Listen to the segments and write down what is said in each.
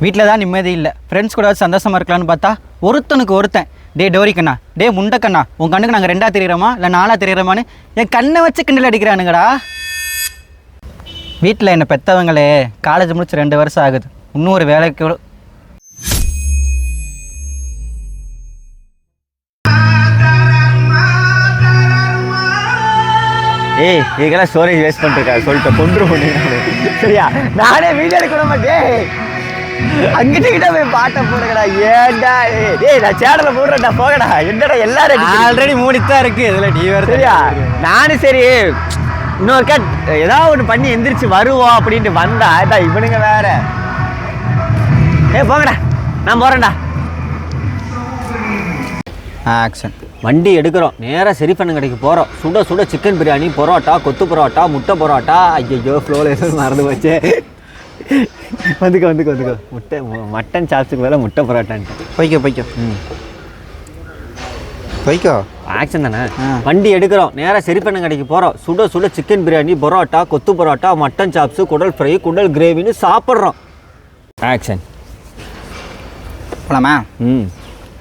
வீட்டில் தான் நிம்மதி இல்லை. ஃப்ரெண்ட்ஸ் கூட சந்தோஷமாக இருக்கலான்னு பார்த்தா ஒருத்தனுக்கு ஒருத்தன், டே டோரிக்கண்ணா, டே முண்டக்கண்ணா, உன் கண்ணுக்கு நாங்கள் 2ஆக தெரியுறோமா இல்லை 4ஆக தெரியுறோமான்னு என் கண்ணை வச்சு கிண்டல் அடிக்கிறானுங்கடா. வீட்டில் என்னை பெற்றவங்களே காலேஜ் முடிச்சு 2 வருஷம் ஆகுது. இன்னும் ஒரு வேலைக்கு ஏய் இதுக்கெல்லாம் ஸ்டோரேஜ் வேஸ்ட் பண்ணிருக்கா சொல்லிட்டு கொண்டுருவோம். சரியா, நானே வீடியோ எடுக்க மாட்டேன். அங்கிட்ட போய் பாட்டை போடுங்கடா. ஏன்டா ஏய் நான் சேனலை போடுறேன்டா, போகடா. என்னடா எல்லாரும் ஆல்ரெடி மூடித்தான் இருக்கு. இதில் நீ வேறு. சரியா, நானும் சரி இன்னொருக்கா ஏதாவது ஒன்று பண்ணி எந்திரிச்சு வருவோம் அப்படின்ட்டு வந்தா இவனுங்க வேற. போங்கடா, நான் போறேன்டா. ஆக்ஷன். வண்டி எடுக்கிறோம், நேராக செரிஃபன் கடைக்கு போகிறோம். சுட சுட சிக்கன் பிரியாணி, பரோட்டா, கொத்து பரோட்டா, முட்டை பரோட்டா. ஐயோ ஃப்ளோவில் எதுவும் மறந்து போச்சு. வந்துக்கோ முட்டை மட்டன் சாப்ஸுக்கு மேலே முட்டை பரோட்டான்ட்டு. போய்க்கோ. ஆக்ஷன் தானே. வண்டி எடுக்கிறோம், நேராக செரிஃபன் கடைக்கு போகிறோம். சுட சுட சிக்கன் பிரியாணி, பரோட்டா, கொத்து பரோட்டா, மட்டன் சாப்ஸு, குடல் ஃப்ரை, குடல் கிரேவின்னு சாப்பிட்றோம். ஆக்ஷன். போலாமா?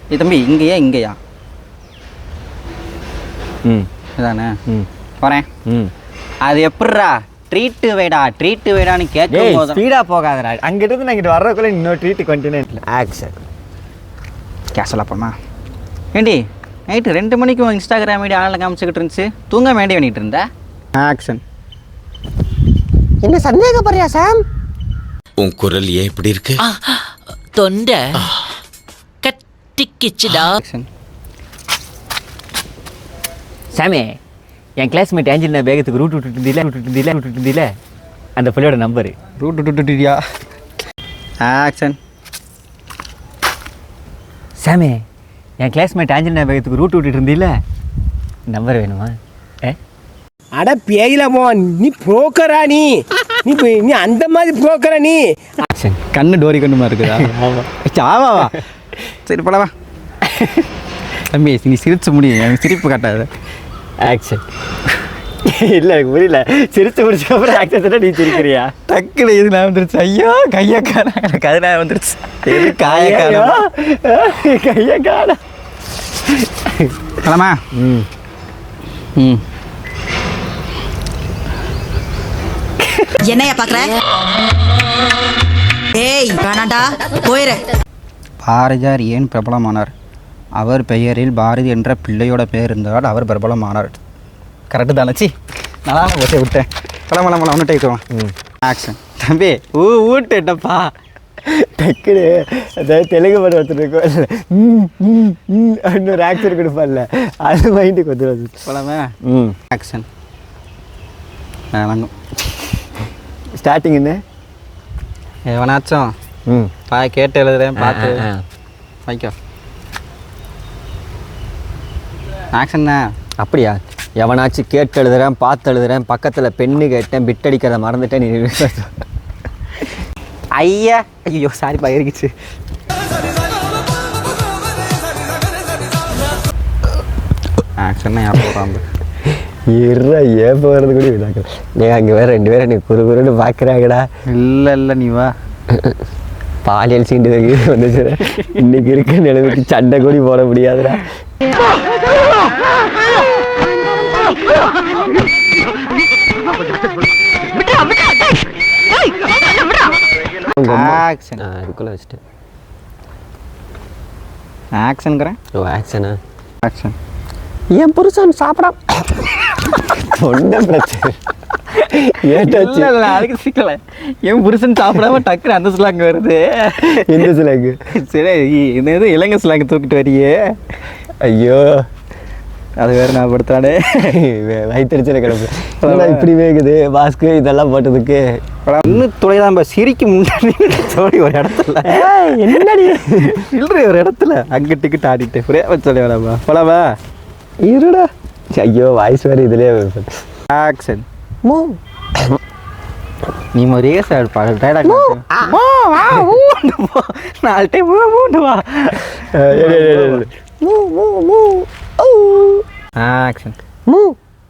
இது தம்பி இங்கேயா? இதானே போகிறேன். அது எப்பட்றா ட்ரீட்டு வைடான்னு கேட்கும் போது ஸ்பீடாக போகாதடா. அங்கிட்டு நான் இங்கிட்டு வர்றதுக்குள்ள இன்னொரு ட்ரீட்டு கண்டினியூ. ஆக்ஷன். கேஷலாக போமா? ஏண்டி நைட்டு 2 மணிக்கு இன்ஸ்டாகிராம் ஐடி ஆனில் காமிச்சிக்கிட்டு இருந்துச்சு, தூங்க வேண்டி பண்ணிகிட்டு இருந்த? ஆக்ஷன். என்ன சந்தேகப்படுறியா சாம்? உன் குரல் ஏன் இப்படி இருக்கு? தொண்டை கட்டிக்கிச்சுடா. சாமி, என் கிளாஸ்மேட் ஏஞ்சலினா வேகத்துக்கு ரூட் விட்டுருந்தீல அந்த பிள்ளையோட நம்பரு. ரூட் விட்டுட்டியா? ஆக்ஷன். சாமி, என் கிளாஸ்மேட் ஏஞ்சலினா வேகத்துக்கு ரூட் விட்டுட்டு இருந்தீல நம்பர் வேணுமா? அட பேயில மோன், நீ புரோக்கரா? நீ அந்த மாதிரி புரோக்கரா நீ? ஆக்ஷன். கண்ணு டோரி கண்ணு மாதிரி இருக்குதா? ஆமாவா? சரி போலவா தம்பி, நீ சிரிச்சு முடியும், எனக்கு சிரிப்பு காட்டாது. ஆக்ஷன். இல்லை எனக்கு புரியல. சிரிச்சு முடிச்சப்பறம் ஆக்ஷன் நீ சிரிக்கிறியா? டக்குனு இது நான் வந்துருச்சு. ஐயோ கையக்கான எனக்கு அது நான் வந்துருச்சு. காயக்கான கையக்கான கிளமா. என்னையா பாக்குற? ஏய் வேணாண்டா, போயிரு. பாரதியார் ஏன் பிரபலமானார்? அவர் பெயரில் பாரதி என்ற பிள்ளையோட பெயர் இருந்தால் அவர் பிரபலமானார். கரெக்டு தானச்சி? நல்லா ஓட்டை விட்டேன். பழமளம் ஒன்று டேக்குவான். ஆக்ஷன். தம்பி ஊட்டுட்டப்பா. டக்குனு அதாவது தெலுங்கு படம் ஒருத்தர் இன்னொரு ஆக்ஷன் கொடுப்பான்ல, அது மைண்டுக்கு வந்துடுது. பழமே. ஆக்ஷன். வணங்கும். ஸ்டார்டிங் என்ன எவனாச்சும் கேட்டு எழுதுறேன் பார்த்து வைக்கோ. ஆக்ஷன்னா அப்படியா? எவனாச்சும் கேட்டு எழுதுறேன், பார்த்து எழுதுறேன், பக்கத்தில் பெண்ணு கேட்டேன், பிட் அடிக்கிறத மறந்துட்டேன். நீ ஐயா ஐயோ சாரிப்பா இறங்கிச்சு. ஆக்ஷன்னா யார் போகிறாங்க? ஏன் போகிறது கூட விடாக்கள். நீ அங்கே வேறு 2 பேரும் நீ குறுன்னு பார்க்குறாங்கடா. இல்லை நீ வா. பாலியல் சீண்டு வந்துச்சு. இன்னைக்கு இருக்க நிலைமைக்கு சண்டை கூடி போட முடியாதுடா. ஆக்ஷன். அதுக்குள்ள வச்சுட்டு ஆக்ஷனுங்கிறேன். ஓ ஆக்ஷனா? ஆக்ஷன். என் புருஷன் சாப்பிட ஒன்றும் பிரச்சனை ஏட்டாச்சு. இல்லை அதுக்கு சிக்கல. என் புருஷன் சாப்பிடாம டக்குனு அந்த ஸ்லாங் வருது. எந்த ஸ்லாங்கு? சரி இந்த இது இலங்கை ஸ்லாங் தூக்கிட்டு வரியே. ஐயோ அது வேறு நான் படுத்தானே வயிற்றுச்சல கிடப்பு. இப்படி வேகுது மாஸ்க்கு இதெல்லாம் போட்டதுக்கு. இன்னும் துளைதான் சிரிக்கு முன்னாடி சொல்லி ஒரு இடத்துல என்னடி இல்லைற ஒரு இடத்துல அங்கே டிக்கெட் ஆடிட்டு ஒரே சொல்லி வேணாமா போலாமா? இருடா. ஐயோ வாய்ஸ் வேறு இதுலேயே. ஆக்ஷன். நீ ஒரே சார் பாடல் டைலாக் 4 டைம் வா. ஆக்ஷன்.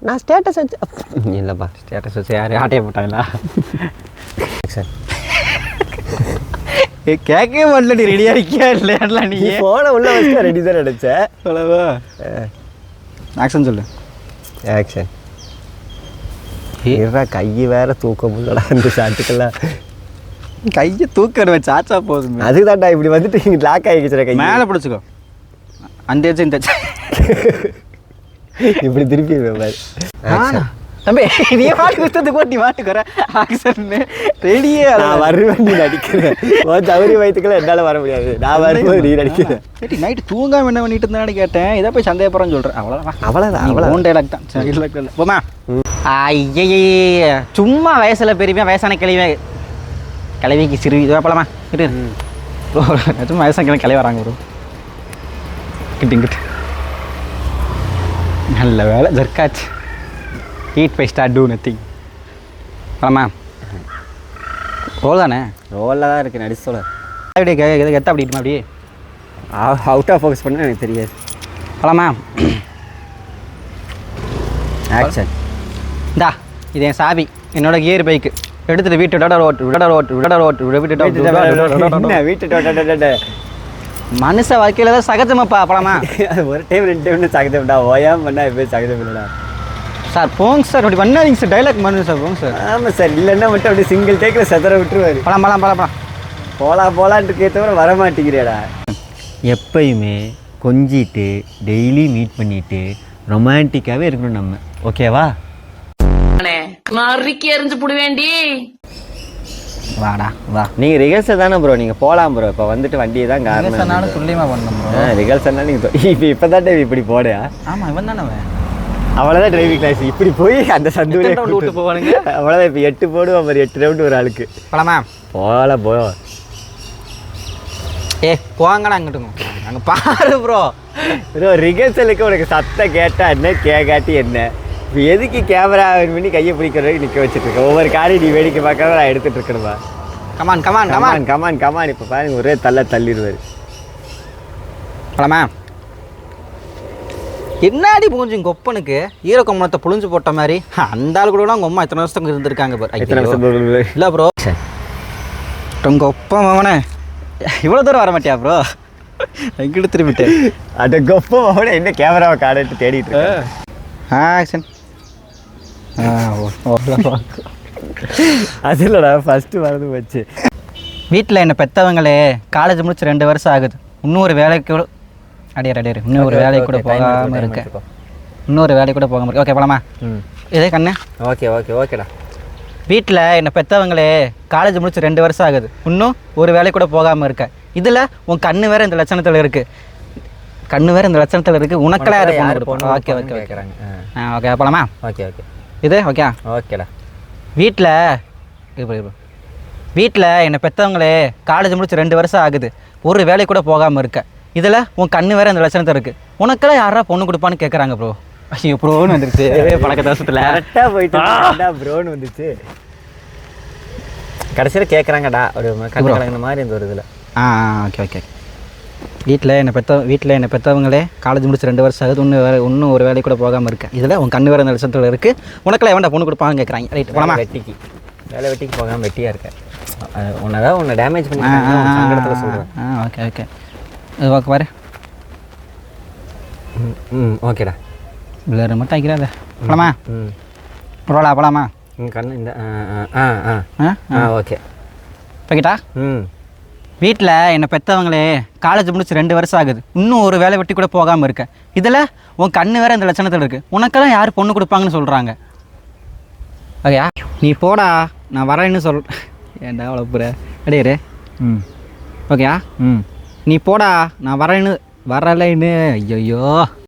நான் ஸ்டேட்டஸ் வச்சு இல்லைப்பா. ஸ்டேட்டஸ் வச்சு யார் ஆட்டையை போட்டாங்களா? கேட்கவே வரல, நீ ரெடியாக இருக்கியா இல்லையா நீ? போன உள்ள வச்சு ரெடி தான் நினைச்சேன். அவ்வளவா ஆக்ஷன் சொல்லு. ஆக்ஷன். இருடா, கையை வேற தூக்க முடியலடா அந்த ஷாட்டுக்கெல்லாம். கையை தூக்கிடுவேன், சாச்சா போதும். அதுதான்டா இப்படி வந்துட்டு இங்கே லாக் ஆகிக்கிச்சுற கை. மேலே பிடிச்சிக்கோ, அந்த இந்த இப்படி திருப்பி தம்பி நீ மாட்டு குத்தது போட்டு மாட்டுக்கு வர ஆக்ஷன் ரெடியே. நான் வருவேன், நீ நடிக்கிறேன். சௌரி வயிற்றுக்கெல்லாம் என்னால் வர முடியாது. நான் வரும்போது நீ நடிக்கிறேன். நைட்டு தூங்காம என்ன பண்ணிட்டு இருந்தான்னு கேட்டேன். இதை போய் சந்தேகப்படுறேன்னு சொல்கிறேன். அவ்வளோதான் ஓன் டைலாக் தான். சரி இல்லை போமா. ஐயே சும்மா வயசில் பெரியவன் வயசான கிளவிக்கு சிறு இதுவாக போலாமா இரு. சும்மா வயசான கிளவி வராங்க ப்ரோ. கிட்டு நல்ல வேலை ஜர்க்காச்சு. Heat by start to nothing. போலாமா? ரோல் தானே? ரோலில் தான் இருக்குது, நடிச்சு சொல்ல. அப்படியே எது கெத்த அப்படிமா அப்படியே அவுட் ஆஃப் ஃபோக்கஸ் பண்ண எனக்கு தெரியாது. போலாமா? ஆக்ஷன். இந்தா இது என் சாவி, என்னோட கியர் பைக்கு. எடுத்துட்டு வீட்டு வீட்டு மனுஷ வாழ்க்கையில் தான் சகஜமாப்பா. போலாமா? ஒரு டைம் 2 டைம் சகஜம்டா. ஓயாம பண்ணா எப்போயும் சகஜம் இல்லைடா. சார் போங்க சார், அப்படி பண்ணாதீங்க சார். டைலாக் பண்ணுங்க சார், போங்க சார். ஆமாம் சார், இல்லைன்னா மட்டும் அப்படியே சிங்கிள் டேக்கில் சதற விட்டுருவாரு. போலான்ட்டு கேட்டவரை வரமாட்டேங்கிறேடா. எப்பயுமே கொஞ்சிட்டு டெய்லி மீட் பண்ணிட்டு ரொமான்டிக்காகவே இருக்கணும் நம்ம, ஓகேவா? நறுக்கி எறிஞ்சு புடுவேண்டி. வாடா வா. நீங்கள் ரிகர்சல் தானே ப்ரோ, நீங்கள் போகலாம் ப்ரோ. இப்போ வந்துட்டு வண்டியை தான் காரணம். துல்லியமா பண்ணணும் ப்ரோ. ரிகர்சல்னா நீங்கள் இப்போ தான் இப்படி போடையா? ஆமாம், இவன் தானே அவ்வளோதான் டிரைவிங் கிளாஸ். இப்படி போய் அந்த சந்தூரை விட்டு போவானுங்க. அவ்வளோதான். இப்போ 8 போடுவோம், ஒரு 8 ரவுண்டு ஒரு ஆளுக்கு. போலாமா? போகலாம் போ. போங்கடா அங்கிட்டுங்க. அங்கே பாரு ப்ரோ. ப்ரோ ரிகர்சலுக்கு உனக்கு சத்தம் கேட்டால் என்ன, கேட்காட்டி என்ன? இப்போ எதுக்கு கேமரா பண்ணி கையை பிடிக்கிற வரைக்கும் நிற்க வச்சுட்டு இருக்கேன்? ஒவ்வொரு காரையும் நீ வேடிக்கை பார்க்காம நான் எடுத்துகிட்டு இருக்கணுமா? Come on come on come on come on come on. இப்போ பாருங்க, ஒரே தள்ளிடுவார். போலாமா? என்னாடி பூஞ்சி கொப்பனுக்கு ஈரக்கொம்பனத்தை புழிஞ்சு போட்ட மாதிரி அந்த ஆள் கூட உங்கள் அம்மா இத்தனை வருஷத்துக்கு இருந்திருக்காங்க பாரு. இல்லை ப்ரோ, உங்கள் ஒப்ப மாவனே இவ்வளோ தூரம் வர மாட்டியா ப்ரோ? எங்கிட்ட திரும்பிட்டு அந்த கொப்ப மாவனே என்ன கேமராவை காடிட்டு தேடிட்டு இருக்கேன். ஆக்ஷன். அது இல்லைடா, ஃபஸ்ட்டு வரது வச்சு. வீட்டில் என்னை பெற்றவங்களே காலேஜ் முடிச்சு 2 வருஷம் ஆகுது. இன்னொரு வேலைக்கு கூட இன்னொரு வேலைக்கு கூட போகாமல் இருக்கேன். ஓகே போலாமா? இதே கண்ணு. ஓகேடா. வீட்டில் என்னை பெற்றவங்களே காலேஜ் முடிச்சு 2 வருஷம் ஆகுது. இன்னும் ஒரு வேலை கூட போகாமல் இருக்கேன். இதில் உன் கண்ணு வேறு இந்த லட்சணத்தில் இருக்குது. உனக்கெல்லாம் யார் பொண்ணு? ஓகே போலாமா? ஓகே இது ஓகேடா. வீட்டில் என்னை பெற்றவங்களே காலேஜ் முடிச்சு 2 வருஷம் ஆகுது. ஒரு வேலை கூட போகாமல் இருக்க. இதில் உன் கண்ணு வேறு இந்த லட்சணத்தில் இருக்குது. உனக்கெல்லாம் யாரா பொண்ணு கொடுப்பான்னு கேட்குறாங்க ப்ரோ. ஐயோ ப்ரோன்னு வந்துருச்சு பழக்க தோசத்தில். கரெக்டாக போயிட்டு ப்ரோன்னு வந்துச்சு. கடைசியில் கேட்குறாங்கடா ஒரு கலங்கின மாதிரி இந்த ஒரு இதில். ஓகே. வீட்டில் என்னை பெற்றவங்களே காலேஜ் முடிச்சு 2 வருஷம் ஆகுது. இன்னும் ஒரு வேலை கூட போகாமல் இருக்கேன். இதில் உன் கண்ணு வேறு இந்த லட்சணத்தில் இருக்குது. உனக்கெல்லாம் எவன்டா பொண்ணு கொடுப்பான்னு கேட்குறாங்க. ரைட் போலாமா? வெட்டிக்கு போகாமல் வெட்டியாக இருக்கேன். உன்னை டேமேஜ் பண்ணி சங்கடத்தில் சொல்கிறேன். ஓகே இது ஓகே பாரு. ஓகேடா. பிள்ளை மட்டும் ஆக்கிறாத. போலாமா? போலாமா? கண்ணு இந்த ஓகே ஓகேட்டா. வீட்டில் என்னை பெற்றவங்களே காலேஜ் முடிச்சு 2 வருஷம் ஆகுது. இன்னும் ஒரு வேலை வெட்டி கூட போகாமல் இருக்கேன். இதில் உன் கண்ணு வேறு இந்த லட்சணத்தில் இருக்குது. உனக்கெல்லாம் யார் பொண்ணு கொடுப்பாங்கன்னு சொல்கிறாங்க. ஓகேயா? நீ போடா, நான் வரேன்னு ஏன்டா வளர்ப்புற அடையரு. ஓகேயா? நீ போடா, நான் வரலைன்னு ஐயோ